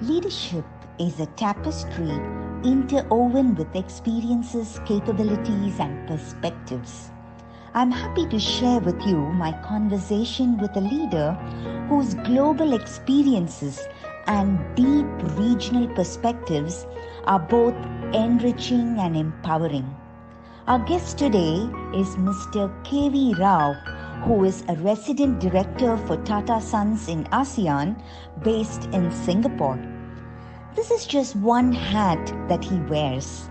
Leadership is a tapestry interwoven with experiences, capabilities, and perspectives. I'm happy to share with you my conversation with a leader whose global experiences and deep regional perspectives are both enriching and empowering. Our guest today is Mr. KV Rao, who is a resident director for Tata Sons in ASEAN, based in Singapore. This is just one hat that he wears.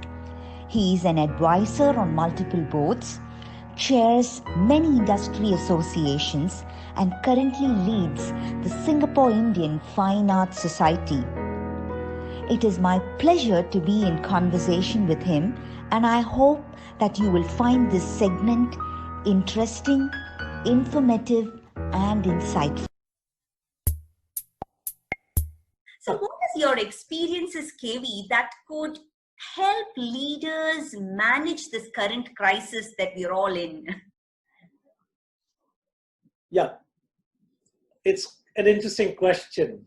He is an advisor on multiple boards, chairs many industry associations, and currently leads the Singapore Indian Fine Arts Society. It is my pleasure to be in conversation with him, and I hope that you will find this segment interesting, informative, and insightful. So what is your experiences, KV, that could help leaders manage this current crisis that we're all in? Yeah, it's an interesting question.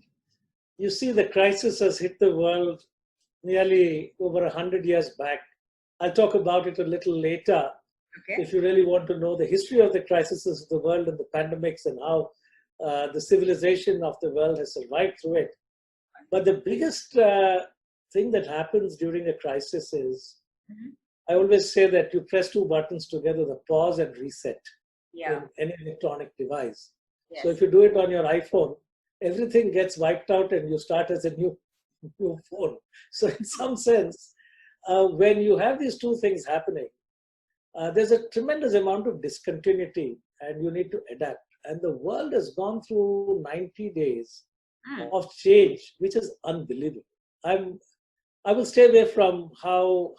You see, the crisis has hit the world nearly over 100 years back. I'll talk about it a little later. Okay. If you really want to know the history of the crises of the world and the pandemics and how the civilization of the world has survived through it. But the biggest thing that happens during a crisis is, I always say that you press two buttons together, the pause and reset in any electronic device. Yes. So if you do it on your iPhone, everything gets wiped out and you start as a new phone. So in some sense, when you have these two things happening, there's a tremendous amount of discontinuity and you need to adapt. And the world has gone through 90 days of change, which is unbelievable. I will stay away from how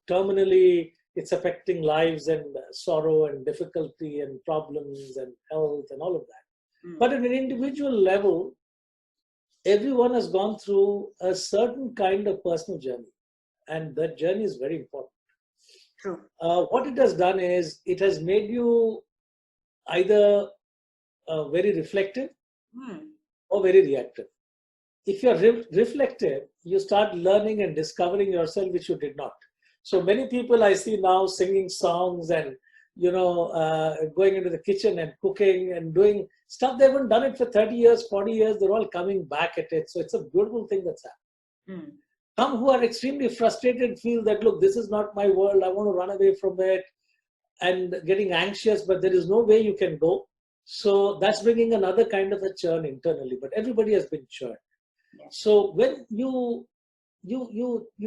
terminally it's affecting lives and sorrow and difficulty and problems and health and all of that. But at an individual level, everyone has gone through a certain kind of personal journey. And that journey is very important. True. What it has done is, it has made you either very reflective or very reactive. If you're reflective, you start learning and discovering yourself, which you did not. So many people I see now singing songs and, going into the kitchen and cooking and doing stuff. They haven't done it for 30 years, 40 years. They're all coming back at it. So it's a beautiful thing that's happened. Some who are extremely frustrated feel that, look, this is not my world. I want to run away from it, and getting anxious, but there is no way you can go. So that's bringing another kind of a churn internally, but everybody has been churned. Yes. So when you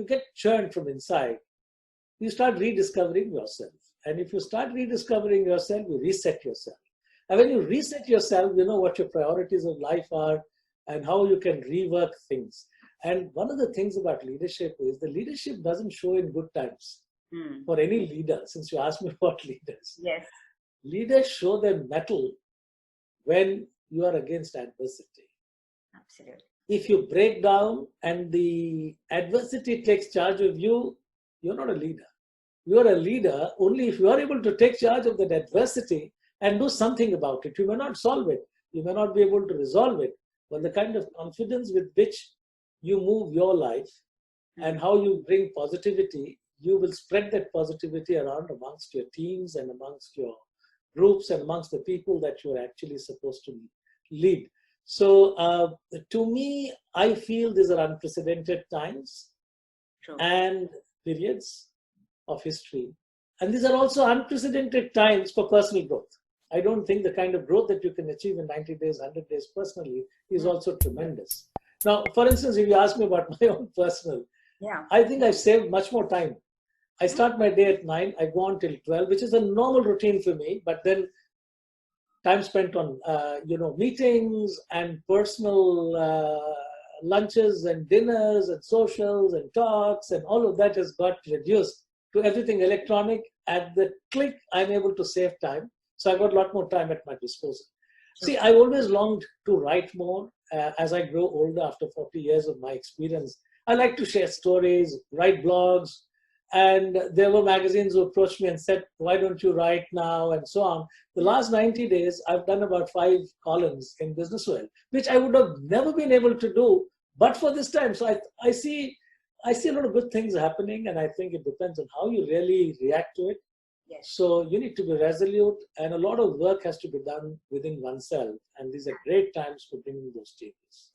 get churned from inside, you start rediscovering yourself. And if you start rediscovering yourself, you reset yourself. And when you reset yourself, you know what your priorities of life are and how you can rework things. And one of the things about leadership is the leadership doesn't show in good times for any leader, since you asked me about leaders. Yes. Leaders show their mettle when you are against adversity. Absolutely. If you break down and the adversity takes charge of you, you're not a leader. You're a leader only if you are able to take charge of that adversity and do something about it. You may not solve it. You may not be able to resolve it. But the kind of confidence with which you move your life and how you bring positivity, you will spread that positivity around amongst your teams and amongst your groups and amongst the people that you're actually supposed to lead. So to me, I feel these are unprecedented times and periods of history. And these are also unprecedented times for personal growth. I don't think the kind of growth that you can achieve in 90 days, 100 days personally is also tremendous. Now, for instance, if you ask me about my own personal, I think I've saved much more time. I start my day at 9, I go on till 12, which is a normal routine for me, but then time spent on, meetings and personal lunches and dinners and socials and talks and all of that has got reduced to everything electronic. At the click, I'm able to save time. So I've got a lot more time at my disposal. See, I've always longed to write more as I grow older after 40 years of my experience. I like to share stories, write blogs, and there were magazines who approached me and said, why don't you write now, and so on. The last 90 days, I've done about 5 columns in Business World, which I would have never been able to do But for this time, so I see a lot of good things happening, and I think it depends on how you really react to it. Yes. So you need to be resolute, and a lot of work has to be done within oneself. And these are great times for bringing those changes.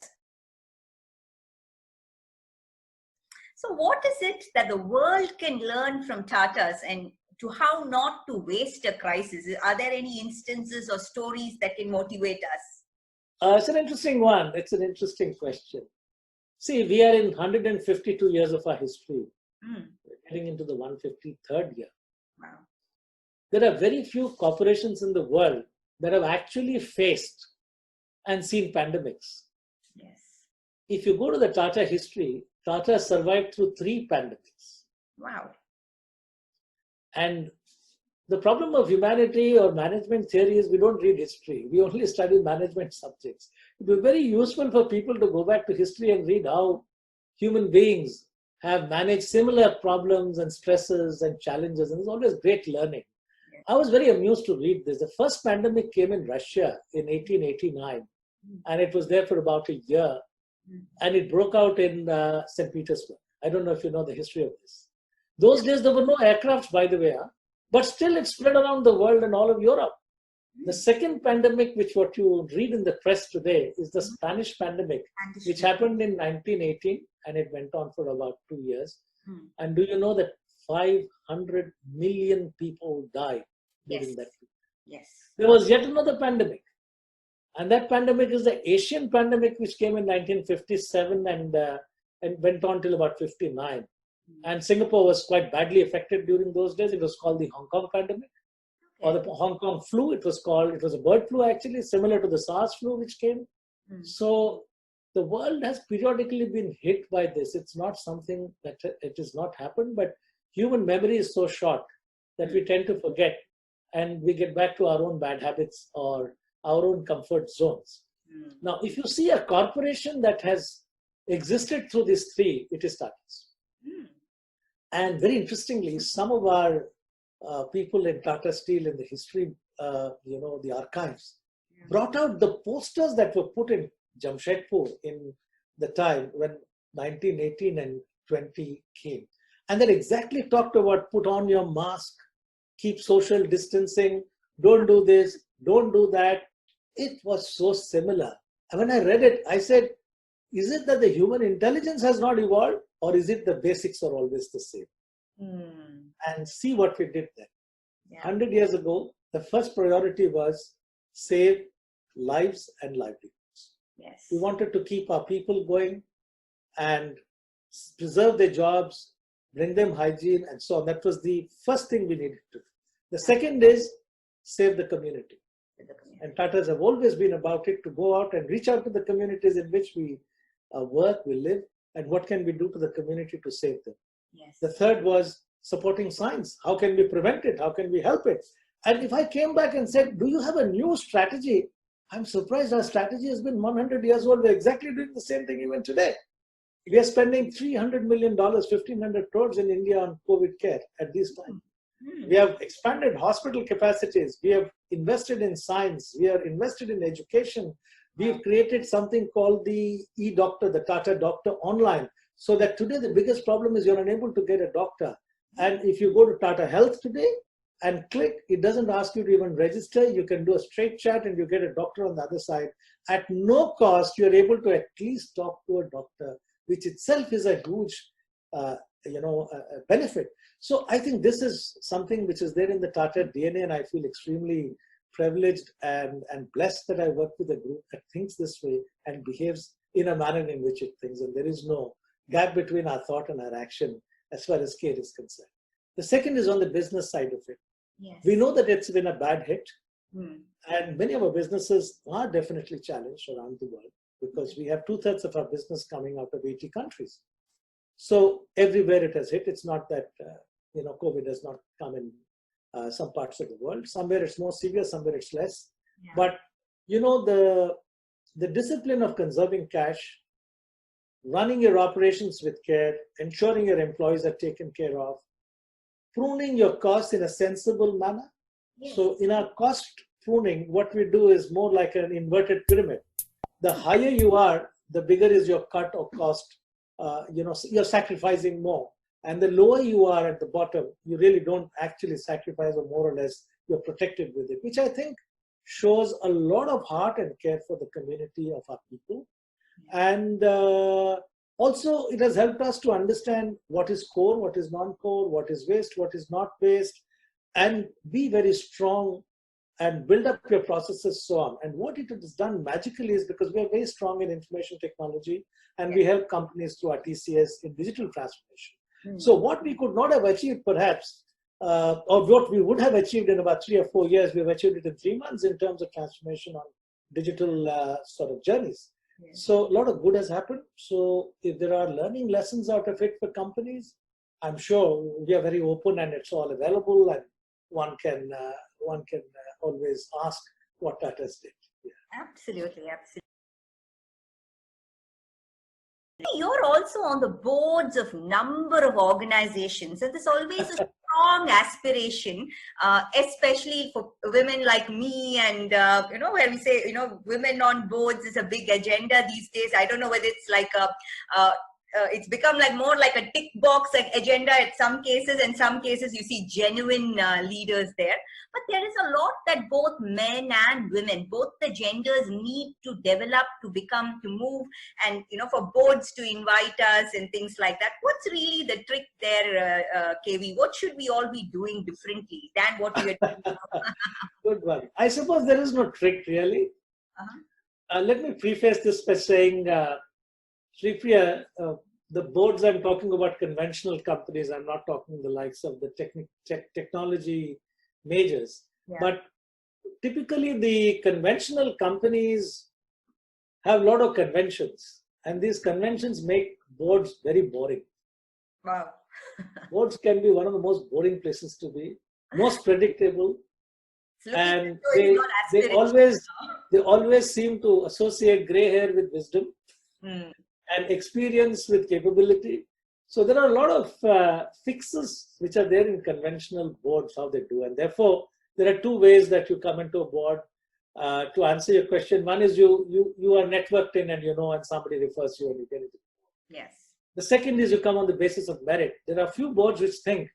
So what is it that the world can learn from Tatas and to how not to waste a crisis? Are there any instances or stories that can motivate us? It's an interesting one. It's an interesting question. See, we are in 152 years of our history. We're getting into the 153rd year. Wow. There are very few corporations in the world that have actually faced and seen pandemics. Yes. If you go to the Tata history, Tata survived through 3 pandemics. Wow. And the problem of humanity or management theory is we don't read history. We only study management subjects. It would be very useful for people to go back to history and read how human beings have managed similar problems and stresses and challenges. And it's always great learning. I was very amused to read this. The first pandemic came in Russia in 1889, and it was there for about a year. And it broke out in St. Petersburg. I don't know if you know the history of this. Those days, there were no aircrafts, by the way, but still it spread around the world and all of Europe. The second pandemic, which what you read in the press today, is the Spanish pandemic, which happened in 1918, and it went on for about 2 years. And do you know that 500 million people died during that? Yes. There was yet another pandemic. And that pandemic is the Asian pandemic, which came in 1957 and went on till about 59. And Singapore was quite badly affected during those days. It was called the Hong Kong pandemic, or the Hong Kong flu. It was a bird flu, actually, similar to the SARS flu, which came. So the world has periodically been hit by this. It's not something that it has not happened, but human memory is so short that we tend to forget, and we get back to our own bad habits or our own comfort zones. Now, if you see a corporation that has existed through these 3, it is Tata's. And very interestingly, some of our people in Tata Steel in the history, the archives, brought out the posters that were put in Jamshedpur in the time when 1918 and 20 came. And that exactly talked about put on your mask, keep social distancing, don't do this, don't do that. It was so similar. And when I read it, I said, is it that the human intelligence has not evolved, or is it the basics are always the same? And see what we did then. 100 years ago, the first priority was save lives and livelihoods. Yes. We wanted to keep our people going and preserve their jobs, bring them hygiene, and so on. That was the first thing we needed to do. The second is save the community. And Tatas have always been about it, to go out and reach out to the communities in which we work, we live, and what can we do to the community to save them. Yes. The third was supporting science. How can we prevent it? How can we help it? And if I came back and said, do you have a new strategy? I'm surprised our strategy has been 100 years old. We're exactly doing the same thing even today. We are spending $300 million, 1,500 crores in India on COVID care at this time. We have expanded hospital capacities. We have invested in science. We are invested in education. We have created something called the e-doctor, the Tata Doctor online. So that today the biggest problem is you're unable to get a doctor. And if you go to Tata Health today and click, it doesn't ask you to even register. You can do a straight chat and you get a doctor on the other side. At no cost, you're able to at least talk to a doctor, which itself is a huge benefit. So I think this is something which is there in the Tata DNA, and I feel extremely privileged and blessed that I work with a group that thinks this way and behaves in a manner in which it thinks. And there is no gap between our thought and our action as far as care is concerned. The second is on the business side of it. Yes. We know that it's been a bad hit, and many of our businesses are definitely challenged around the world because we have 2/3 of our business coming out of 80 countries. So everywhere it has hit. It's not that COVID has not come in some parts of the world. Somewhere it's more severe, somewhere it's less. Yeah. But the discipline of conserving cash, running your operations with care, ensuring your employees are taken care of, pruning your costs in a sensible manner. Yes. So in our cost pruning, what we do is more like an inverted pyramid. The higher you are, the bigger is your cut or cost. You're sacrificing more. And the lower you are at the bottom, you really don't actually sacrifice, or more or less you're protected with it, which I think shows a lot of heart and care for the community of our people. And also, it has helped us to understand what is core, what is non-core, what is waste, what is not waste, and be very strong and build up your processes, so on. And what it has done magically is because we are very strong in information technology, and we help companies through our TCS in digital transformation. So what we could not have achieved perhaps, or what we would have achieved in about 3 or 4 years, we have achieved it in 3 months in terms of transformation on digital sort of journeys. So a lot of good has happened. So if there are learning lessons out of it for companies, I'm sure we are very open and it's all available, and one can always ask what Tata did. Yeah. Absolutely, absolutely. You're also on the boards of number of organizations, and there's always a strong aspiration, especially for women like me, and where we say, women on boards is a big agenda these days. I don't know whether it's like it's become like more like a tick box agenda at some cases, and some cases you see genuine leaders there. But there is a lot that both men and women, both the genders, need to develop to move, and for boards to invite us and things like that. What's really the trick there, KV? What should we all be doing differently than what we are doing? Good one. I suppose there is no trick really. Let me preface this by saying, Sripriya, the boards I'm talking about, conventional companies, I'm not talking the likes of the technology majors. Yeah. But typically the conventional companies have a lot of conventions, and these conventions make boards very boring. Wow. Boards can be one of the most boring places to be, most predictable. And they always seem to associate gray hair with wisdom. And experience with capability. So there are a lot of fixes which are there in conventional boards, how they do. And therefore, there are 2 ways that you come into a board. To answer your question, one is you are networked in, and and somebody refers you and you get into the board. Yes. The second is you come on the basis of merit. There are a few boards which think,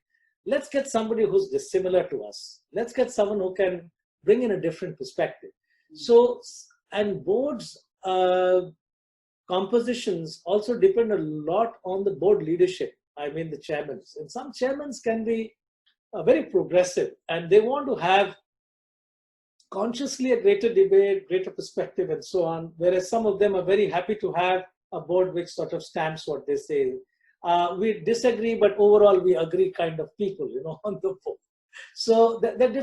let's get somebody who's dissimilar to us. Let's get someone who can bring in a different perspective. So, and boards, compositions also depend a lot on the board leadership. I mean, the chairmen. And some chairmen can be very progressive, and they want to have consciously a greater debate, greater perspective, and so on. Whereas some of them are very happy to have a board which sort of stamps what they say. We disagree, but overall we agree kind of people, on the board. So there are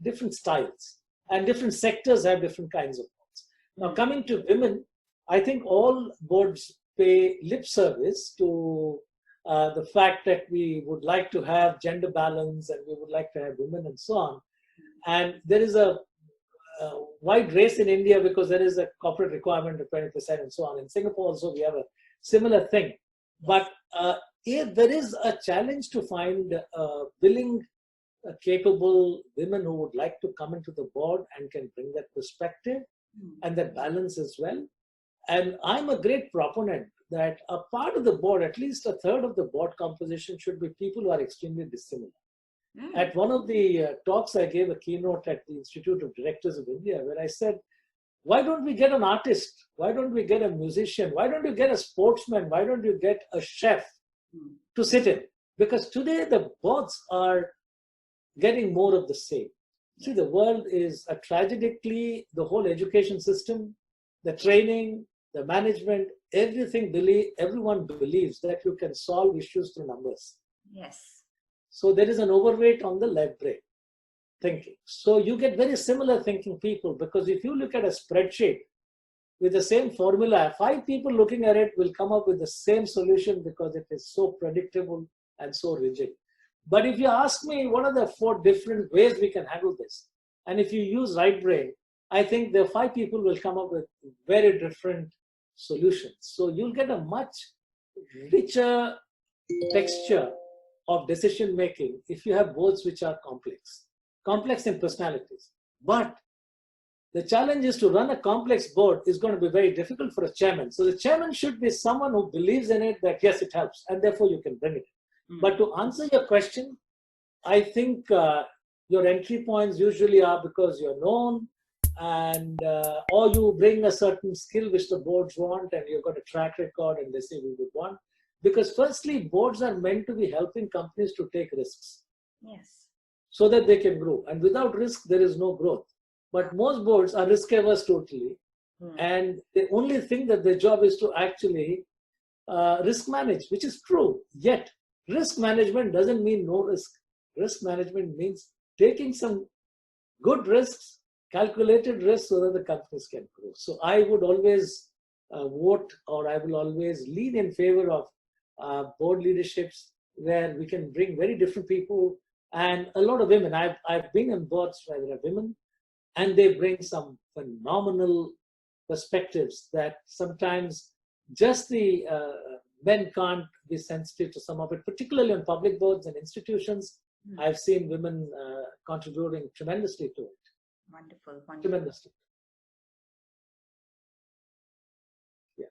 different styles, and different sectors have different kinds of boards. Now, coming to women, I think all boards pay lip service to the fact that we would like to have gender balance, and we would like to have women, and so on. And there is a wide race in India because there is a corporate requirement of 20% and so on. In Singapore also we have a similar thing. But there is a challenge to find willing, capable women who would like to come into the board and can bring that perspective and that balance as well. And I'm a great proponent that a part of the board, at least a third of the board composition, should be people who are extremely dissimilar. At one of the talks, I gave a keynote at the Institute of Directors of India, where I said, why don't we get an artist? Why don't we get a musician? Why don't you get a sportsman? Why don't you get a chef to sit in? Because today the boards are getting more of the same. See, the world is tragically, the whole education system, the training, the management, everyone believes that you can solve issues through numbers. Yes. So there is an overweight on the left brain thinking. So you get very similar thinking people, because if you look at a spreadsheet with the same formula, 5 people looking at it will come up with the same solution because it is so predictable and so rigid. But if you ask me, what are the 4 different ways we can handle this? And if you use right brain, I think the 5 people will come up with very different solutions. So you'll get a much richer texture of decision making if you have boards which are complex in personalities. But The challenge is to run a complex board is going to be very difficult for a chairman. So the chairman should be someone who believes in it, that yes, it helps, and therefore you can bring it. But to answer your question, I think your entry points usually are because you're known, and or you bring a certain skill which the boards want, and you've got a track record, and they say we would want. Because firstly, boards are meant to be helping companies to take risks. Yes. So that they can grow. And without risk, there is no growth. But most boards are risk averse totally. And they only think that their job is to actually risk manage, which is true. Yet, risk management doesn't mean no risk. Risk management means taking some good risks, calculated risks, so that the companies can grow. So I would always vote, or I will always lean in favor of board leaderships where we can bring very different people and a lot of women. I've been on boards where there are women, and they bring some phenomenal perspectives that sometimes just the men can't be sensitive to some of it, particularly on public boards and institutions. I've seen women contributing tremendously to it. Wonderful, wonderful. Tremendously. Yeah.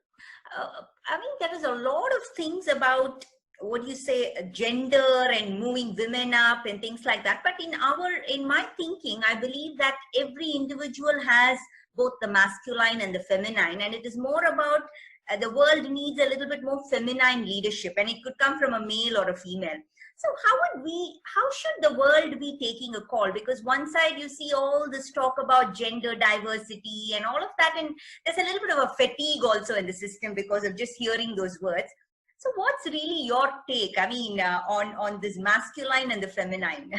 I mean, there is a lot of things about what you say, gender and moving women up and things like that. But in my thinking, I believe that every individual has both the masculine and the feminine, and it is more about the world needs a little bit more feminine leadership, and it could come from a male or a female. So how should the world be taking a call? Because one side you see all this talk about gender diversity and all of that, and there's a little bit of a fatigue also in the system because of just hearing those words. So what's really your take, I mean, on this masculine and the feminine?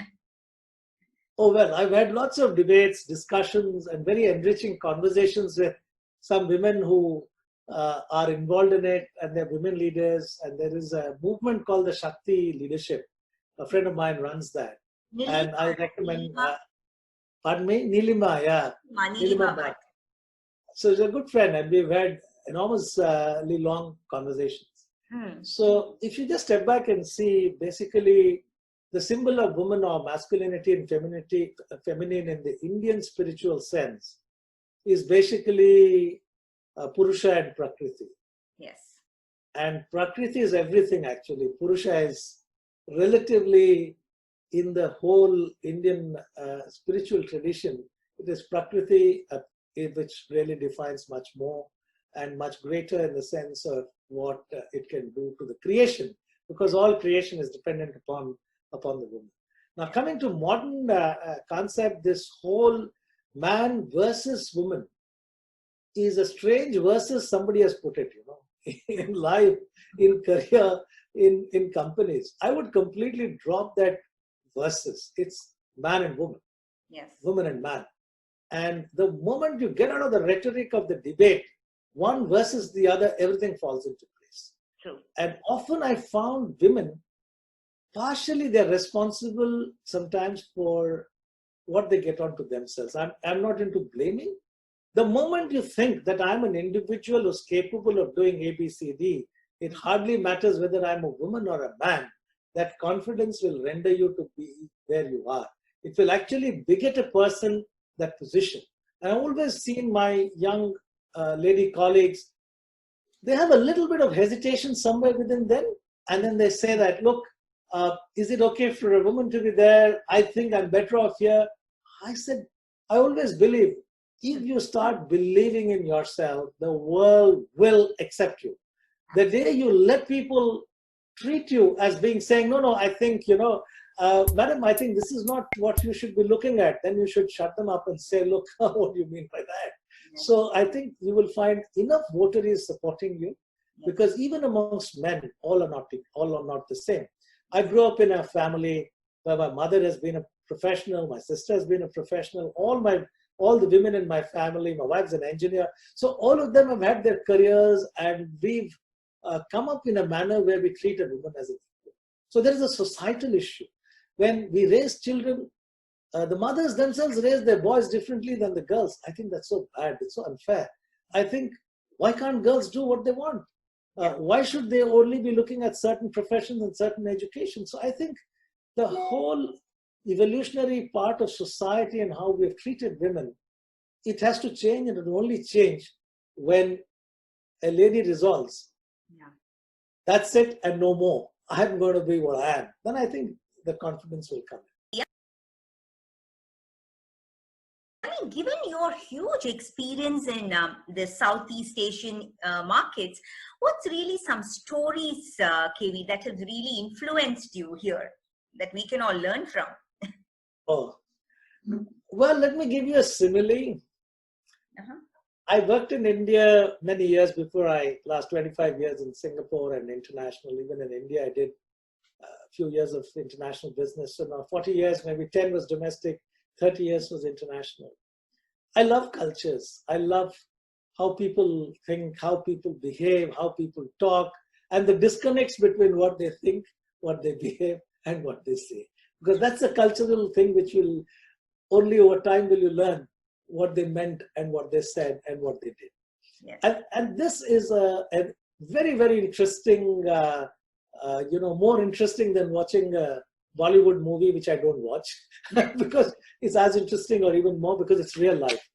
Oh, well, I've had lots of debates, discussions, and very enriching conversations with some women who are involved in it, and they're women leaders. And there is a movement called the Shakti Leadership. A friend of mine runs that. Nilima, and I recommend, pardon me? Nilima, yeah. Nilima Bhatt. So he's a good friend, and we've had enormously long conversations. So if you just step back and see, basically, the symbol of woman or masculinity and femininity, feminine in the Indian spiritual sense, is basically Purusha and Prakriti. Yes. And Prakriti is everything, actually. Purusha is relatively, in the whole Indian spiritual tradition, it is Prakriti which really defines much more and much greater in the sense of what it can do to the creation, because all creation is dependent upon the woman. Now, coming to modern concept, this whole man versus woman is a strange versus somebody has put it, in life, in career, in companies. I would completely drop that versus. It's man and woman. Yes. Woman and man. And the moment you get out of the rhetoric of the debate, one versus the other, everything falls into place. True. And often I found women, partially they're responsible sometimes for what they get onto themselves. I'm not into blaming. The moment you think that I'm an individual who's capable of doing A, B, C, D, it hardly matters whether I'm a woman or a man. That confidence will render you to be where you are. It will actually beget a person that position. And I've always seen my young lady colleagues, they have a little bit of hesitation somewhere within them. And then they say that, look, is it okay for a woman to be there? I think I'm better off here. I said, I always believe, if you start believing in yourself, the world will accept you. The day you let people treat you as being saying, no, I think, madam, I think this is not what you should be looking at, then you should shut them up and say, look, what do you mean by that? Yes. So I think you will find enough votaries supporting you, because even amongst men, all are not the same. I grew up in a family where my mother has been a professional, my sister has been a professional, all the women in my family, my wife's an engineer. So all of them have had their careers, and we've come up in a manner where we treat a woman as an equal. So there is a societal issue. When we raise children, the mothers themselves raise their boys differently than the girls. I think that's so bad. It's so unfair. I think, why can't girls do what they want? Why should they only be looking at certain professions and certain education? So I think the whole evolutionary part of society and how we've treated women it has to change, and it will only change when a lady resolves, that's it and no more. I'm going to be what I am. Then I think the confidence will come. I mean, given your huge experience in the Southeast Asian markets, what's really some stories, KV, that have really influenced you here that we can all learn from? Oh, well, let me give you a simile. I worked in India many years before last 25 years in Singapore and international. Even in India, I did a few years of international business. So now 40 years, maybe 10 was domestic, 30 years was international. I love cultures. I love how people think, how people behave, how people talk, and the disconnects between what they think, what they behave, and what they say. Because that's a cultural thing which will only over time will you learn what they meant and what they said and what they did. Yes. And this is a very, very interesting, more interesting than watching a Bollywood movie, which I don't watch, because it's as interesting or even more because it's real life.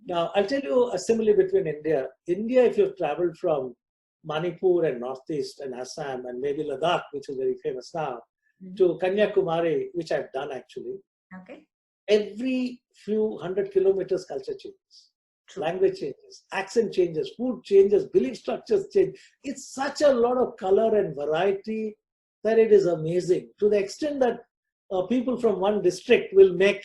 Now, I'll tell you a simile between India. India, if you've traveled from Manipur and Northeast and Assam and maybe Ladakh, which is very famous now, to Kanyakumari, which I've done actually. Okay. Every few hundred kilometers, culture changes, language changes, accent changes, food changes, belief structures change. It's such a lot of color and variety that it is amazing, to the extent that people from one district will make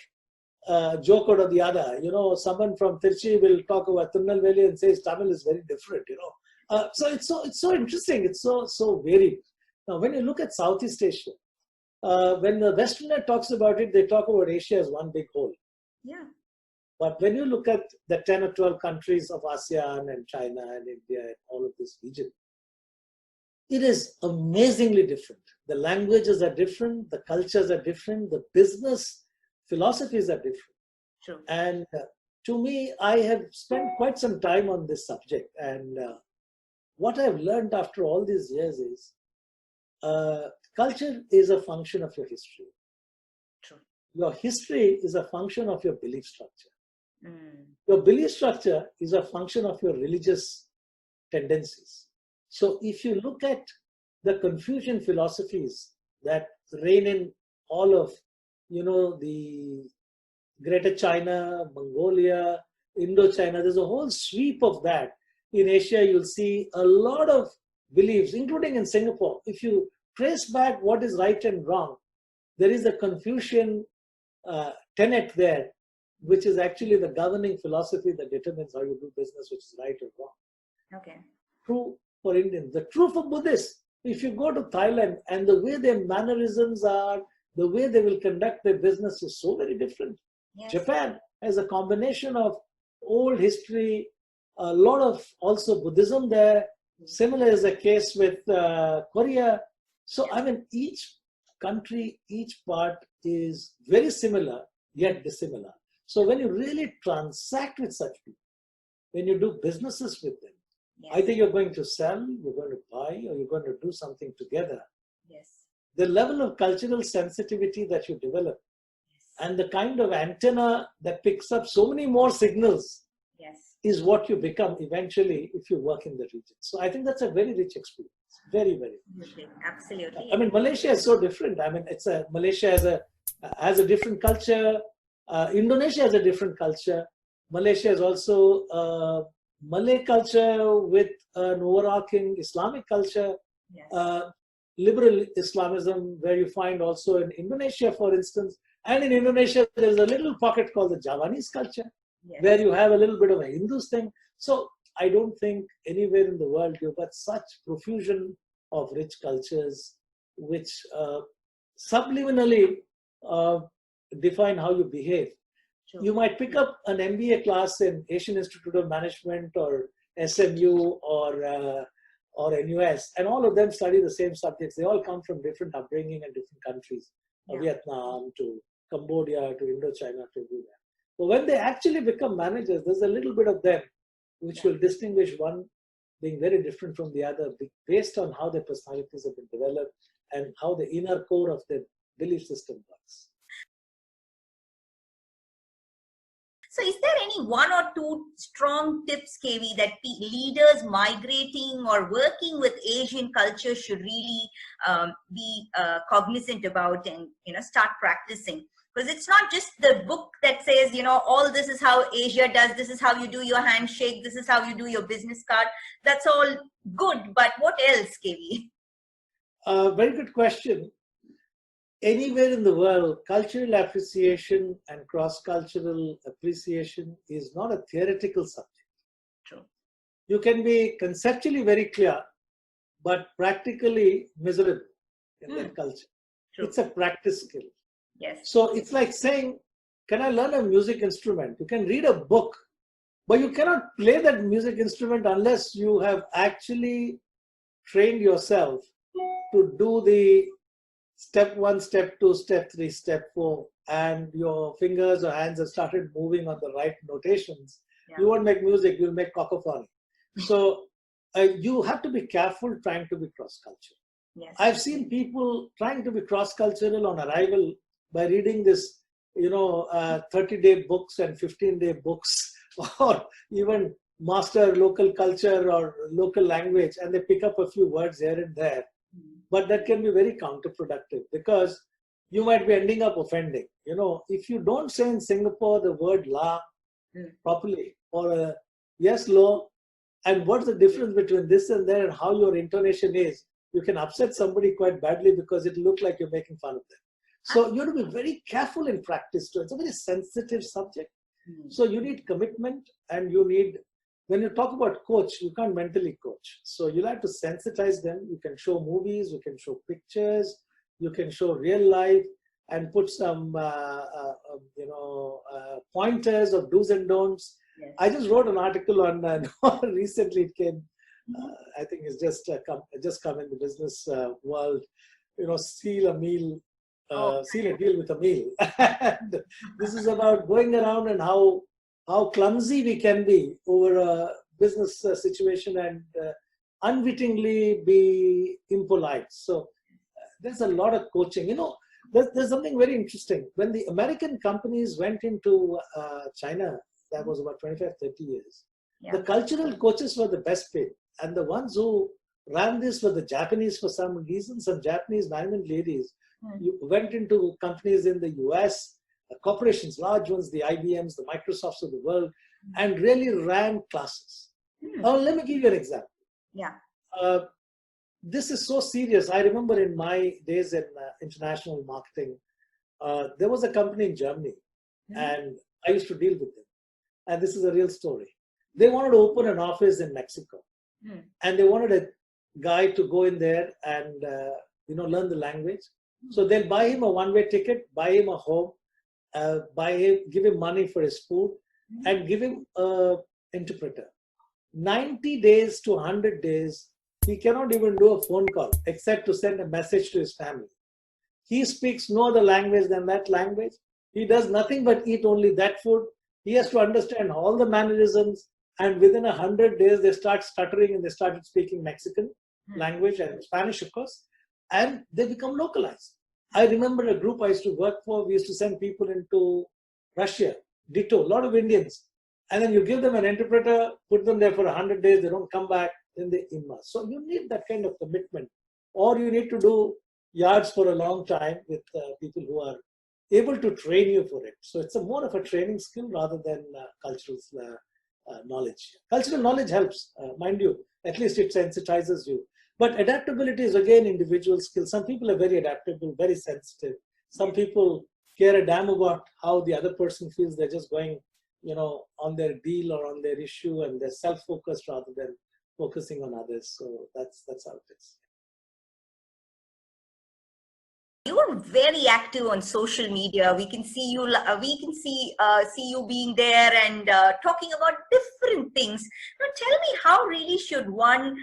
a joke out of the other. You know, someone from Tirchi will talk about Tirunelveli and says Tamil is very different, you know. So it's so interesting. It's so varied. Now, when you look at Southeast Asia, when the Westerner talks about it, they talk about Asia as one big whole. Yeah. But when you look at the 10 or 12 countries of ASEAN and China and India and all of this region, it is amazingly different. The languages are different, the cultures are different, the business philosophies are different. True. And to me, I have spent quite some time on this subject. And what I've learned after all these years is culture is a function of your history. True. Your history is a function of your belief structure. Your belief structure is a function of your religious tendencies. So if you look at the Confucian philosophies that reign in all of, the Greater China, Mongolia, Indochina, there's a whole sweep of that. In Asia, you'll see a lot of beliefs, including in Singapore. If you trace back what is right and wrong, there is a Confucian tenet there, which is actually the governing philosophy that determines how you do business, which is right or wrong. Okay. True for Indians. The true for Buddhists. If you go to Thailand and the way their mannerisms are, the way they will conduct their business is so very different. Yes. Japan has a combination of old history, a lot of also Buddhism there. Similar is the case with Korea. So, I mean, each country, each part is very similar, yet dissimilar. So, when you really transact with such people, when you do businesses with them, yes, either you're going to sell, you're going to buy, or you're going to do something together. Yes. The level of cultural sensitivity that you develop, yes, and the kind of antenna that picks up so many more signals, yes, is what you become eventually if you work in the region. So I think that's a very rich experience. Very, very rich. Absolutely. I mean, Malaysia is so different. I mean, Malaysia has a different culture. Indonesia has a different culture. Malaysia is also Malay culture with an overarching Islamic culture. Yes. Liberal Islamism, where you find also in Indonesia, for instance. And in Indonesia, there's a little pocket called the Javanese culture, yes, where you have a little bit of a Hindus thing. So I don't think anywhere in the world you've got such profusion of rich cultures which subliminally define how you behave. Sure. You might pick up an MBA class in Asian Institute of Management or SMU or NUS, and all of them study the same subjects. They all come from different upbringing and different countries, yeah, Vietnam to Cambodia to Indochina to do that. But when they actually become managers, there's a little bit of them which, yeah, will distinguish one being very different from the other based on how their personalities have been developed and how the inner core of their belief system works. So is there any one or two strong tips, KV, that leaders migrating or working with Asian culture should really be cognizant about and, start practicing? Because it's not just the book that says, all this is how Asia does, this is how you do your handshake, this is how you do your business card. That's all good, but what else, KV? Very good question. Anywhere in the world, cultural appreciation and cross-cultural appreciation is not a theoretical subject. True. You can be conceptually very clear, but practically miserable in that culture. True. It's a practice skill. Yes. So it's like saying, can I learn a music instrument? You can read a book, but you cannot play that music instrument unless you have actually trained yourself to do the step 1, step 2, step 3, step 4, and your fingers or hands have started moving on the right notations. Yeah. You won't make music, you'll make cacophony. So you have to be careful trying to be cross-cultural. Yes. I've seen people trying to be cross-cultural on arrival by reading this, 30-day books and 15-day books, or even master local culture or local language, and they pick up a few words here and there. But that can be very counterproductive because you might be ending up offending. If you don't say in Singapore the word la properly, or yes, lo, and what's the difference between this and that and how your intonation is, you can upset somebody quite badly because it looks like you're making fun of them. So you have to be very careful in practice too. It's a very sensitive subject. So you need commitment, and you need, when you talk about coach, you can't mentally coach. So you'll have to sensitize them. You can show movies, you can show pictures, you can show real life, and put some, pointers of do's and don'ts. Yes. I just wrote an article on, recently it came, I think it's just come in the business world, seal a deal with a meal. And this is about going around and how clumsy we can be over a business situation and unwittingly be impolite. So there's a lot of coaching. There's something very interesting. When the American companies went into China, that was about 25, 30 years, the cultural coaches were the best paid. And the ones who ran this were the Japanese for some reason. Some Japanese management ladies went into companies in the US, corporations, large ones, the IBMs, the Microsofts of the world, and really ran classes. Now, let me give you an example. Yeah. This is so serious. I remember in my days in international marketing, there was a company in Germany, and I used to deal with them. And this is a real story. They wanted to open an office in Mexico, and they wanted a guy to go in there and learn the language. So they'll buy him a one-way ticket, buy him a home, give him money for his food, and give him an interpreter. 90 days to 100 days, he cannot even do a phone call except to send a message to his family. He speaks no other language than that language. He does nothing but eat only that food. He has to understand all the mannerisms, and within 100 days, they start stuttering and they started speaking Mexican language and Spanish, of course, and they become localized. I remember a group I used to work for, we used to send people into Russia, ditto, a lot of Indians. And then you give them an interpreter, put them there for 100 days, they don't come back, then they immerse. So you need that kind of commitment. Or you need to do yards for a long time with people who are able to train you for it. So it's more of a training skill rather than cultural knowledge. Cultural knowledge helps, mind you, at least it sensitizes you. But adaptability is again individual skill. Some people are very adaptable, very sensitive. Some people care a damn about how the other person feels. They're just going, on their deal or on their issue, and they're self-focused rather than focusing on others. So that's how it is. You are very active on social media. We can see you. We can see you being there and talking about different things. Now, tell me, how really should one,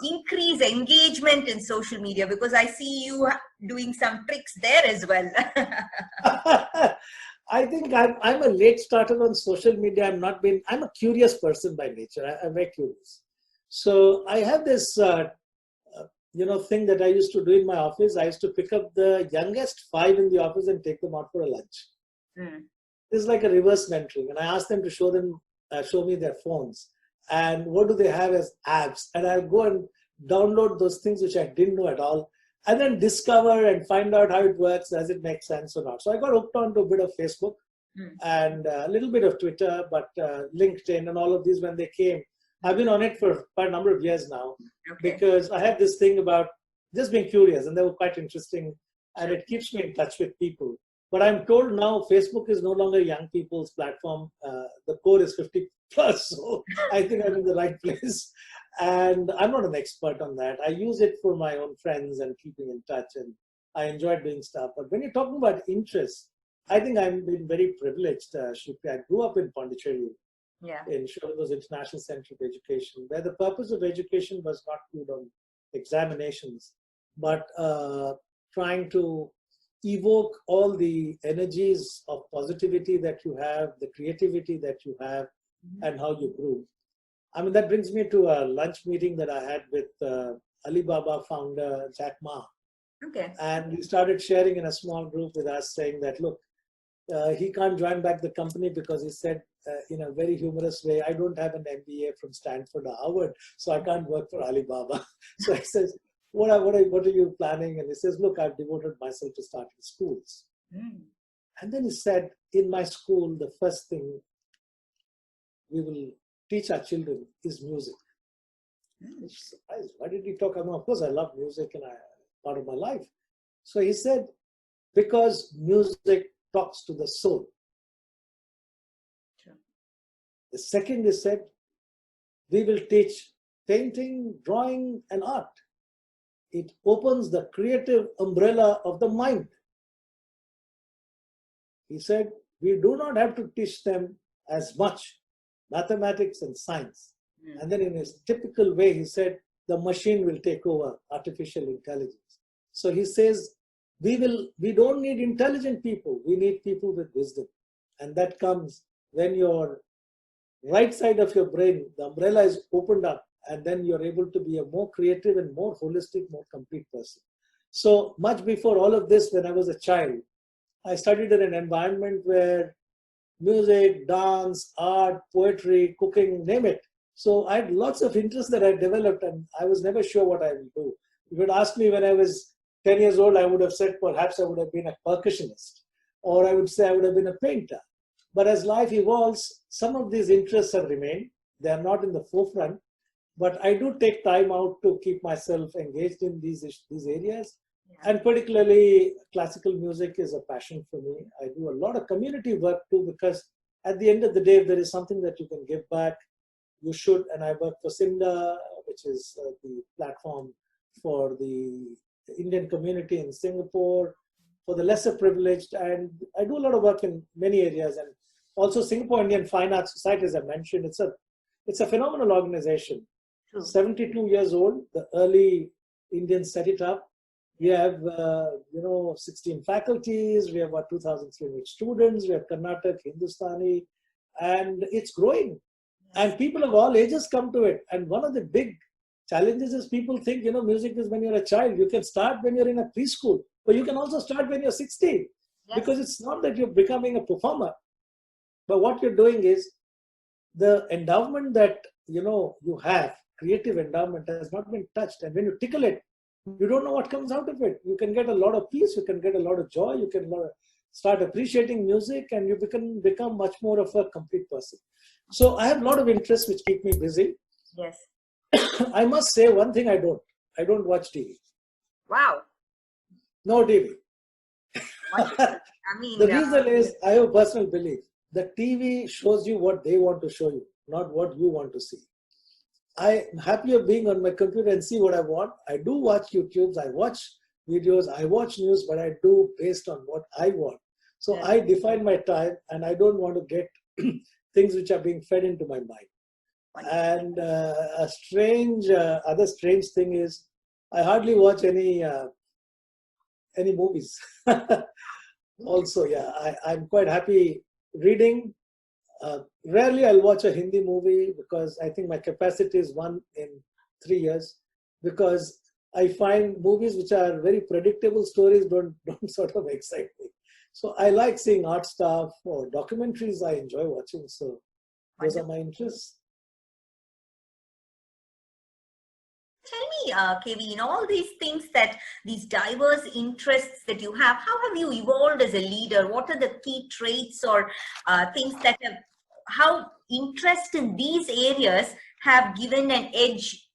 increase engagement in social media? Because I see you doing some tricks there as well. I think I'm a late starter on social media. I'm a curious person by nature. I'm very curious. So I have this. Thing that I used to do in my office. I used to pick up the youngest 5 in the office and take them out for a lunch. It's like a reverse mentoring. And I ask them to show me their phones and what do they have as apps. And I'll go and download those things which I didn't know at all, and then discover and find out how it works. Does it make sense or not? So I got hooked on to a bit of Facebook and a little bit of Twitter, but LinkedIn and all of these when they came. I've been on it for quite a number of years now because I had this thing about just being curious, and they were quite interesting, and it keeps me in touch with people. But I'm told now Facebook is no longer young people's platform. The core is 50 plus, so I think I'm in the right place. And I'm not an expert on that. I use it for my own friends and keeping in touch, and I enjoy doing stuff. But when you're talking about interests, I think I've been very privileged, Shruti. I grew up in Pondicherry, in Shirley's International Center of Education, where the purpose of education was not put on examinations, but trying to evoke all the energies of positivity that you have, the creativity that you have, and how you grew. I mean, that brings me to a lunch meeting that I had with Alibaba founder Jack Ma. And he started sharing in a small group with us saying that, look, he can't join back the company because he said, in a very humorous way, I don't have an MBA from Stanford or Harvard, so I can't work for Alibaba. So I says, what are you planning? And he says, look, I've devoted myself to starting schools. And then he said, in my school, the first thing we will teach our children is music. I was surprised. Why did he talk about? Of course, I love music and part of my life. So he said, because music talks to the soul. The second is said, we will teach painting, drawing, and art. It opens the creative umbrella of the mind. He said, we do not have to teach them as much mathematics and science. And then in his typical way, he said, the machine will take over, artificial intelligence. So he says, we don't need intelligent people. We need people with wisdom. And that comes when your right side of your brain, the umbrella is opened up, and then you're able to be a more creative and more holistic, more complete person. So much before all of this, when I was a child, I studied in an environment where music, dance, art, poetry, cooking, name it. So I had lots of interests that I developed, and I was never sure what I will do. If you had asked me when I was 10 years old, I would have said perhaps I would have been a percussionist, or I would say I would have been a painter. But as life evolves, some of these interests have remained. They are not in the forefront, but I do take time out to keep myself engaged in these areas. And particularly classical music is a passion for me. I do a lot of community work too, because at the end of the day, if there is something that you can give back, you should. And I work for SIMDA, which is the platform for the Indian community in Singapore, for the lesser privileged. And I do a lot of work in many areas. And also Singapore Indian Fine Arts Society, as I mentioned, it's a phenomenal organization. 72 years old, the early Indians set it up. We have, 16 faculties. We have about 2,300 students. We have Karnataka, Hindustani, and it's growing. And people of all ages come to it. And one of the big challenges is people think, music is when you're a child. You can start when you're in a preschool, but you can also start when you're 16, because it's not that you're becoming a performer, but what you're doing is the endowment that, you have, creative endowment, has not been touched. And when you tickle it, you don't know what comes out of it. You can get a lot of peace. You can get a lot of joy. You can start appreciating music, and you become much more of a complete person. So I have a lot of interests which keep me busy. Yes. I must say one thing, I don't watch TV. Wow. No TV. I mean, the reason is, I have a personal belief. The TV shows you what they want to show you, not what you want to see. I'm happier being on my computer and see what I want. I do watch YouTubes, I watch videos, I watch news, but I do based on what I want. So I define my time, and I don't want to get things which are being fed into my mind. And other strange thing is, I hardly watch any movies. Also, I'm quite happy reading. Rarely I'll watch a Hindi movie, because I think my capacity is 1 in 3 years, because I find movies which are very predictable stories don't sort of excite me. So I like seeing art stuff or documentaries I enjoy watching. So those are my interests. Tell me, KV, in all these things these diverse interests that you have, how have you evolved as a leader? What are the key traits or things that how interest in these areas have given an edge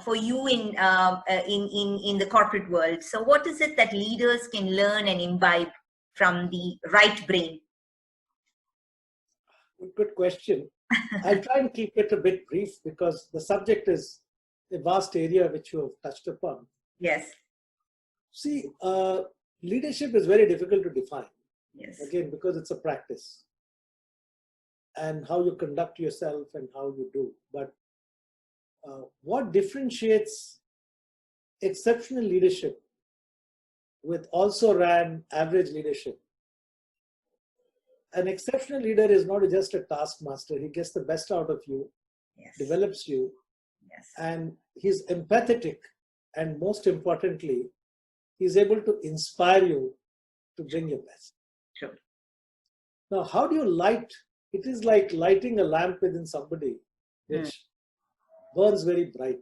for you in the corporate world? So what is it that leaders can learn and imbibe from the right brain? Good question. I'll try and keep it a bit brief because the subject is a vast area which you have touched upon. Yes. See, leadership is very difficult to define. Yes. Again, because it's a practice and how you conduct yourself and how you do. But what differentiates exceptional leadership with also ran average leadership? An exceptional leader is not just a taskmaster. He gets the best out of you, yes, develops you, yes, and he's empathetic. And most importantly, he's able to inspire you to bring your best. Sure. Now, how do you light? It is like lighting a lamp within somebody, which burns very bright.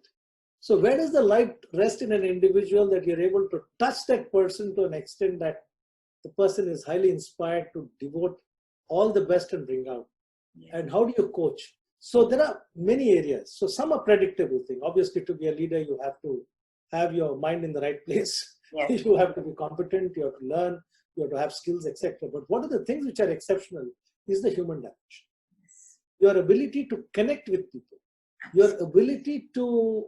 So where does the light rest in an individual that you're able to touch that person to an extent that the person is highly inspired to devote all the best and bring out? yes. And how do you coach? So there are many areas. So some are predictable thing. Obviously, to be a leader, you have to have your mind in the right place. Yes. You have to be competent, you have to learn, you have to have skills, etc. But what are the things which are exceptional is the human dimension. Yes. Your ability to connect with people, your ability to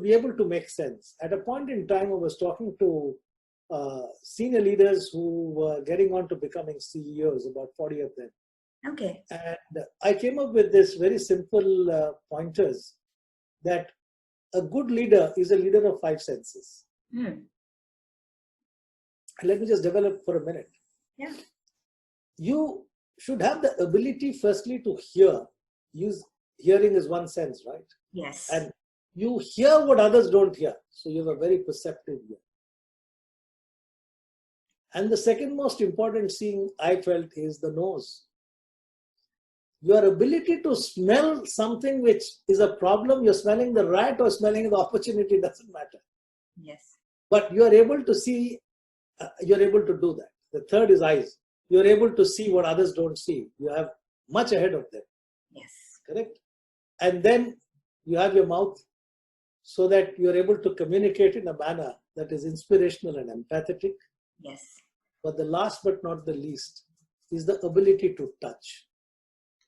be able to make sense. At a point in time, I was talking to senior leaders who were getting on to becoming CEOs, about 40 of them. Okay. And I came up with this very simple pointers that a good leader is a leader of 5 senses. Let me just develop for a minute. Yeah. You should have the ability, firstly, to hear. Hearing is one sense, right? Yes. And you hear what others don't hear. So you have a very perceptive ear. And the second most important thing I felt is the nose. Your ability to smell something which is a problem, you're smelling the rat or smelling the opportunity, doesn't matter. Yes. But you are able to see, you're able to do that. The third is eyes. You're able to see what others don't see. You have much ahead of them. Yes. Correct? And then you have your mouth so that you're able to communicate in a manner that is inspirational and empathetic. Yes. But the last but not the least is the ability to touch.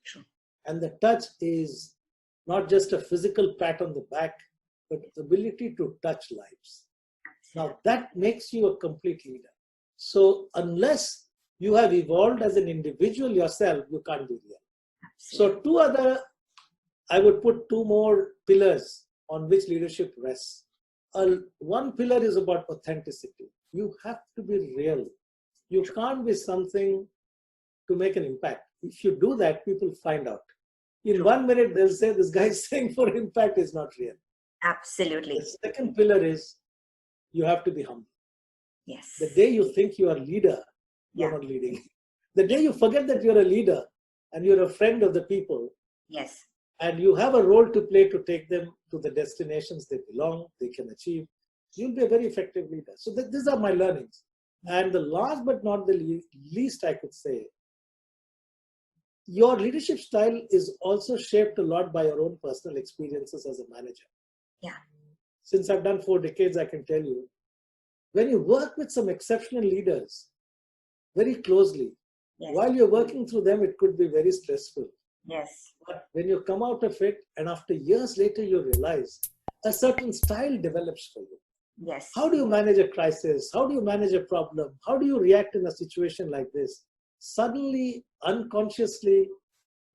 True. And the touch is not just a physical pat on the back, but the ability to touch lives. Now that makes you a complete leader. So unless you have evolved as an individual yourself, you can't be real. Absolutely. So I would put 2 more pillars on which leadership rests. One pillar is about authenticity. You have to be real. You can't be something to make an impact. If you do that, people find out. In 1 minute, they'll say this guy is saying for impact is not real. Absolutely. The second pillar is you have to be humble. Yes. The day you think you are a leader, you're not leading. The day you forget that you're a leader and you're a friend of the people, yes, and you have a role to play to take them to the destinations they belong, they can achieve, you'll be a very effective leader. So these are my learnings. And the last but not the least, I could say, your leadership style is also shaped a lot by your own personal experiences as a manager. Yeah. Since I've done 4 decades, I can tell you, when you work with some exceptional leaders very closely, yes, while you're working through them, it could be very stressful. yes, But when you come out of it, and after years later, you realize a certain style develops for you. yes. How do you manage a crisis? How do you manage a problem? How do you react in a situation like this? Suddenly, unconsciously,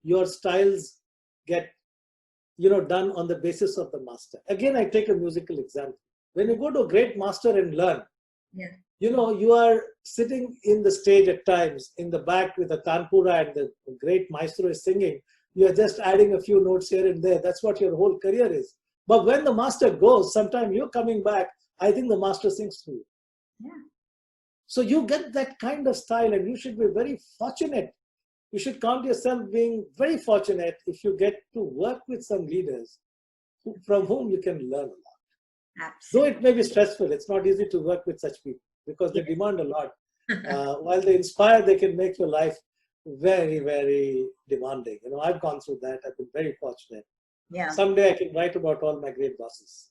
your styles get done on the basis of the master. Again, I take a musical example. When you go to a great master and learn, Yeah. you are sitting in the stage at times in the back with a tanpura and the great maestro is singing. You are just adding a few notes here and there. That's what your whole career is. But when the master goes, sometime you're coming back, I think the master sings through you. Yeah. So you get that kind of style, and you should be very fortunate. You should count yourself being very fortunate if you get to work with some leaders from whom you can learn a lot. Though Absolutely. it may be stressful, it's not easy to work with such people because they demand a lot. While they inspire, they can make your life very, very demanding. I've gone through that. I've been very fortunate. Yeah. Someday I can write about all my great bosses.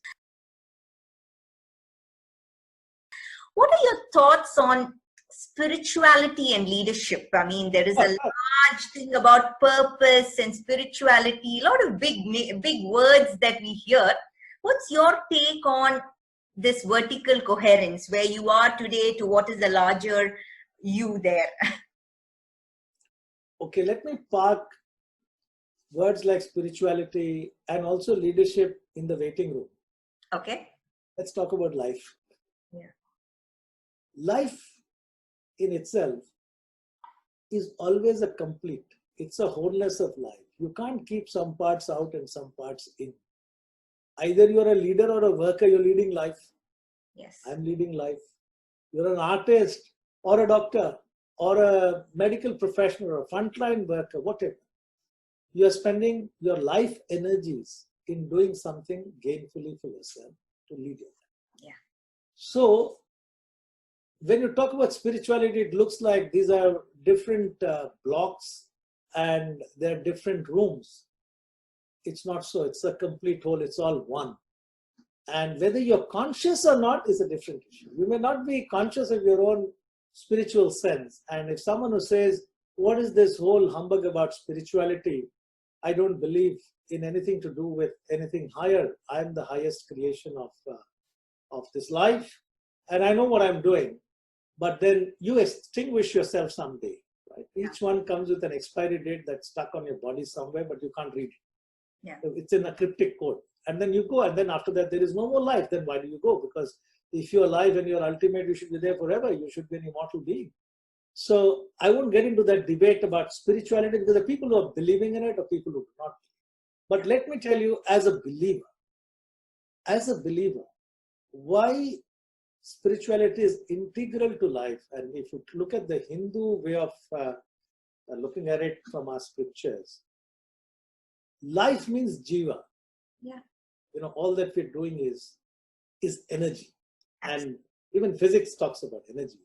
What are your thoughts on spirituality and leadership? I mean, there is a large thing about purpose and spirituality, a lot of big words that we hear. What's your take on this vertical coherence, where you are today to what is the larger you there? Okay, let me park words like spirituality and also leadership in the waiting room. Okay. Let's talk about life. Yeah. Life in itself is always a complete. It's a wholeness of life. You can't keep some parts out and some parts in. Either you're a leader or a worker, you're leading life. Yes. I'm leading life. You're an artist or a doctor or a medical professional or a frontline worker, whatever. You're spending your life energies in doing something gainfully for yourself to lead your life. Yeah. So when you talk about spirituality, it looks like these are different blocks and they're different rooms. It's not so. It's a complete whole. It's all one. And whether you're conscious or not is a different issue. You may not be conscious of your own spiritual sense. And if someone who says, what is this whole humbug about spirituality? I don't believe in anything to do with anything higher. I'm the highest creation of this life. And I know what I'm doing. But then you extinguish yourself someday. Right? Each one comes with an expiry date that's stuck on your body somewhere, but you can't read it. Yeah. It's in a cryptic code. And then you go, and then after that, there is no more life. Then why do you go? Because if you're alive and you're ultimate, you should be there forever. You should be an immortal being. So I won't get into that debate about spirituality because the people who are believing in it are people who do not. But let me tell you, as a believer, why spirituality is integral to life. And if you look at the Hindu way of looking at it from our scriptures, life means jiva. Yeah. All that we're doing is energy. And even physics talks about energy.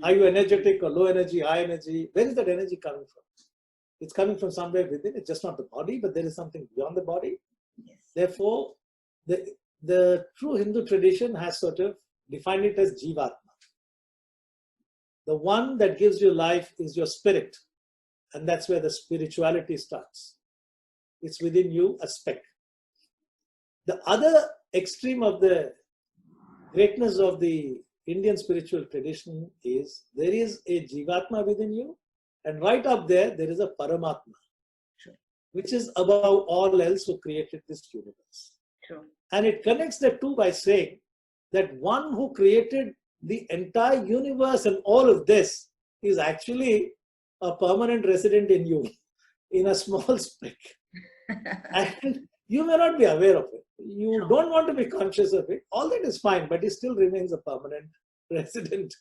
Are you energetic or low energy, high energy? Where is that energy coming from? It's coming from somewhere within. It's just not the body, but there is something beyond the body. Yes. Therefore, the true Hindu tradition has sort of defined it as jivatma. The one that gives you life is your spirit. And that's where the spirituality starts. It's within you, a speck. The other extreme of the greatness of the Indian spiritual tradition is there is a jivatma within you, and right up there is a paramatma, which is above all else who created this universe. True. And it connects the two by saying that one who created the entire universe and all of this is actually a permanent resident in you, in a small speck. And you may not be aware of it. You don't want to be conscious of it. All that is fine, but it still remains a permanent resident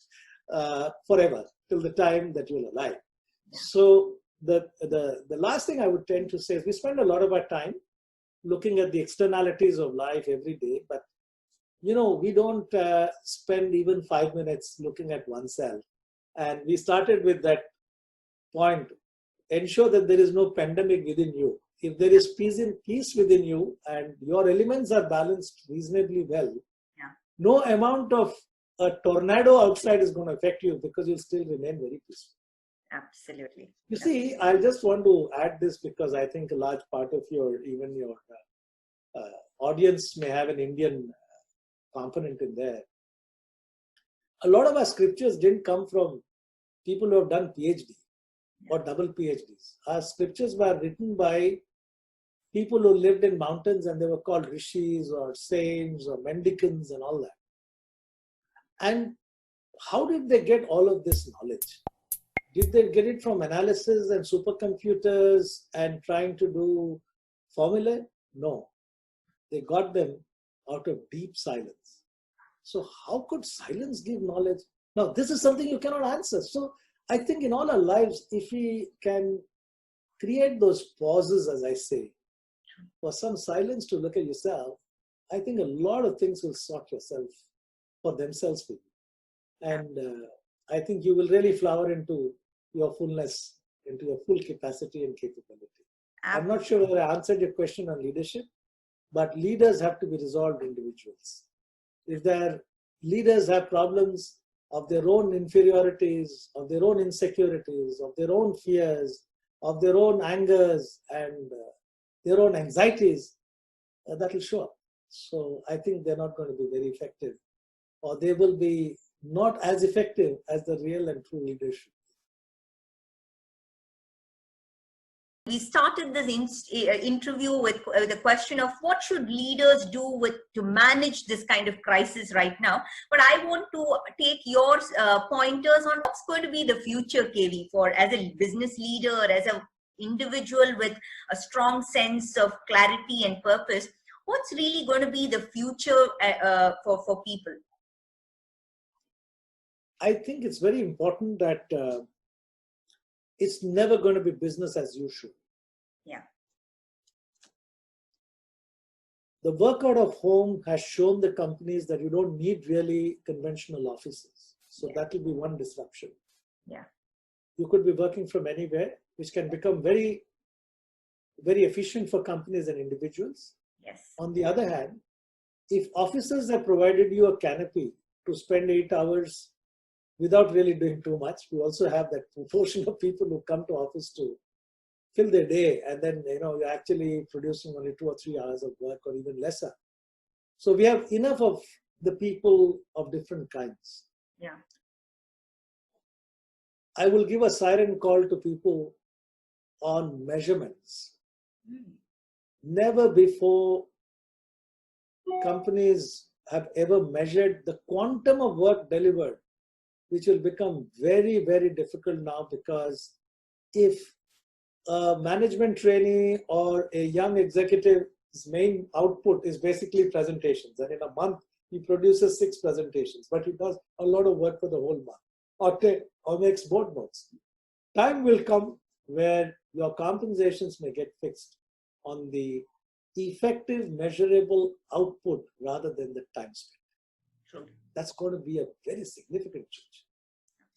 forever, till the time that you're alive. Yeah. So the last thing I would tend to say is we spend a lot of our time looking at the externalities of life every day, but we don't spend even 5 minutes looking at oneself. And we started with that point. Ensure that there is no pandemic within you. If there is peace within you and your elements are balanced reasonably well, no amount of a tornado outside is going to affect you because you'll still remain very peaceful. Absolutely. You see, I just want to add this because I think a large part of your audience may have an Indian component in there. A lot of our scriptures didn't come from people who have done PhD or double PhDs. Our scriptures were written by people who lived in mountains and they were called rishis or saints or mendicants and all that. And how did they get all of this knowledge? Did they get it from analysis and supercomputers and trying to do formulae? No. They got them out of deep silence. So how could silence give knowledge? Now, this is something you cannot answer. So I think in all our lives, if we can create those pauses, as I say, for some silence to look at yourself, I think a lot of things will sort yourself for themselves for you. And I think you will really flower into your fullness, into your full capacity and capability. I'm not sure whether I answered your question on leadership, but leaders have to be resolved individuals. If their leaders have problems of their own inferiorities, of their own insecurities, of their own fears, of their own angers and their own anxieties, that will show up. So I think they're not going to be very effective, or they will be not as effective as the real and true leadership. We started this interview with the question of what should leaders do to manage this kind of crisis right now. But I want to take your pointers on what's going to be the future, KV, for as a business leader, as an individual with a strong sense of clarity and purpose. What's really going to be the future for people? I think it's very important that it's never going to be business as usual. Yeah. The work out of home has shown the companies that you don't need really conventional offices. So that will be one disruption. Yeah. You could be working from anywhere, which can become very, very efficient for companies and individuals. Yes. On the other hand, if offices have provided you a canopy to spend 8 hours without really doing too much, we also have that proportion of people who come to office to fill their day, and then you're actually producing only 2 or 3 hours of work or even lesser. So we have enough of the people of different kinds. Yeah. I will give a siren call to people on measurements. Never before companies have ever measured the quantum of work delivered, which will become very, very difficult now, because if a management trainee or a young executive's main output is basically presentations, and in a month he produces 6 presentations, but he does a lot of work for the whole month, or makes board notes. Time will come where your compensations may get fixed on the effective measurable output rather than the time spent. True. That's going to be a very significant change.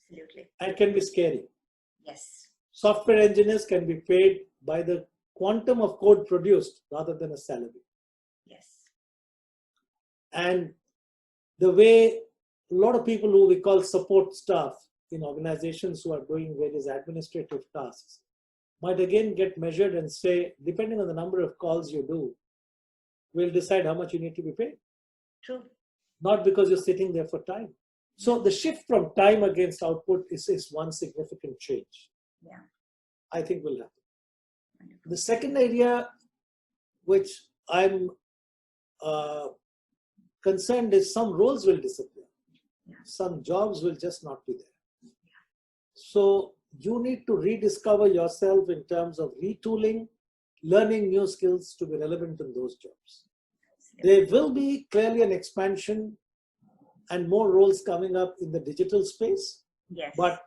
Absolutely. And can be scary. Yes. Software engineers can be paid by the quantum of code produced rather than a salary. Yes. And the way a lot of people who we call support staff in organizations who are doing various administrative tasks might again get measured and say, depending on the number of calls you do, we'll decide how much you need to be paid. True. Not because you're sitting there for time. So the shift from time against output is one significant change. Yeah. I think will happen. The second area which I'm concerned is some roles will disappear. Yeah. Some jobs will just not be there. So you need to rediscover yourself in terms of retooling, learning new skills to be relevant in those jobs. There will be clearly an expansion and more roles coming up in the digital space. Yes. But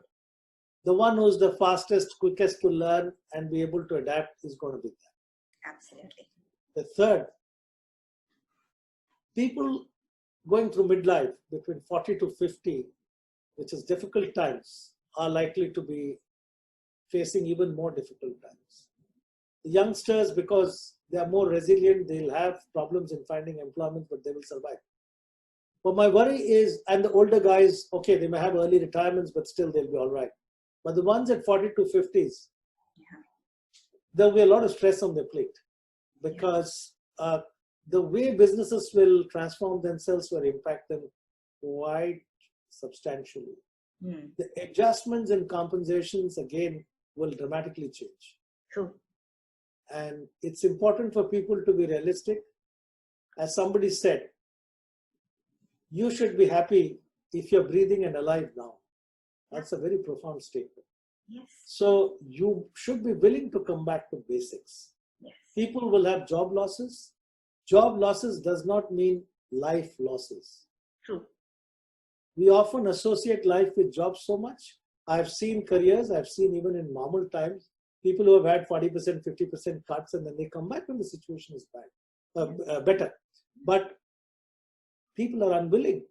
the one who's the fastest, quickest to learn and be able to adapt is going to be there. Absolutely. The third, people going through midlife between 40 to 50, which is difficult times, are likely to be facing even more difficult times. The youngsters, because they are more resilient, they'll have problems in finding employment, but they will survive. But my worry is, and the older guys, okay, they may have early retirements, but still they'll be all right. But the ones at 40 to 50s, there'll be a lot of stress on their plate, because the way businesses will transform themselves will impact them quite substantially. The adjustments in compensations, again, will dramatically change. True. And it's important for people to be realistic. As somebody said, you should be happy if you're breathing and alive now. That's a very profound statement. Yes. So you should be willing to come back to basics. Yes. People will have job losses. Job losses does not mean life losses. True. We often associate life with jobs so much. I've seen careers, I've seen even in normal times, people who have had 40%, 50% cuts, and then they come back when the situation is better. But people are unwilling.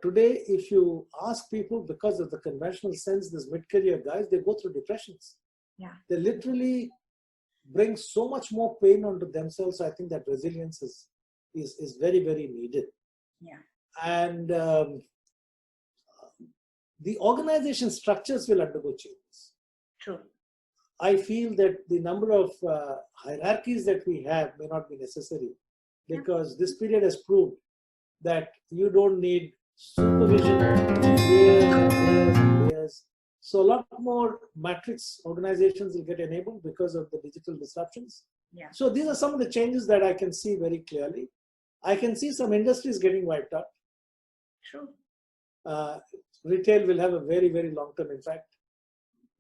Today, if you ask people, because of the conventional sense, these mid-career guys, they go through depressions. Yeah. They literally bring so much more pain onto themselves. I think that resilience is very, very needed. Yeah. And the organization structures will undergo changes. True. I feel that the number of hierarchies that we have may not be necessary, because this period has proved that you don't need supervision layers and layers and layers. So a lot more matrix organizations will get enabled because of the digital disruptions. Yeah. So these are some of the changes that I can see very clearly. I can see some industries getting wiped out. True. Retail will have a very, very long-term impact,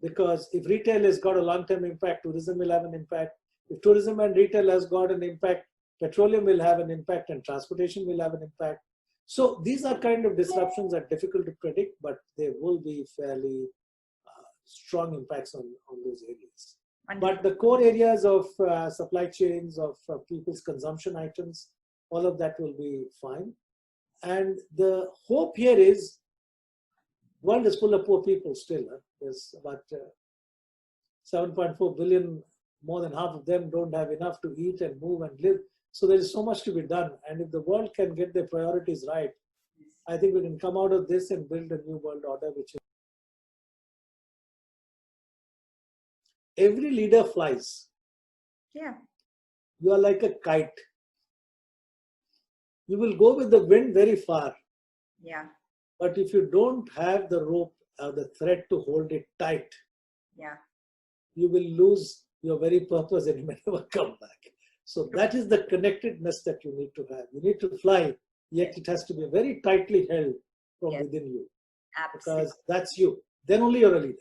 because if retail has got a long-term impact, tourism will have an impact. If tourism and retail has got an impact, petroleum will have an impact, and transportation will have an impact. So these are kind of disruptions that are difficult to predict, but they will be fairly strong impacts on those areas. But the core areas of supply chains, of people's consumption items, all of that will be fine. And the hope here is, world is full of poor people still. There's about 7.4 billion, more than half of them don't have enough to eat and move and live. So there is so much to be done. And if the world can get their priorities right, I think we can come out of this and build a new world order, which is every leader flies. Yeah. You are like a kite. You will go with the wind very far. Yeah. But if you don't have the rope or the thread to hold it tight, yeah, you will lose your very purpose and you may never come back. So that is the connectedness that you need to have. You need to fly, yet it has to be very tightly held from within you. Absolutely. Because that's you. Then only you're a leader.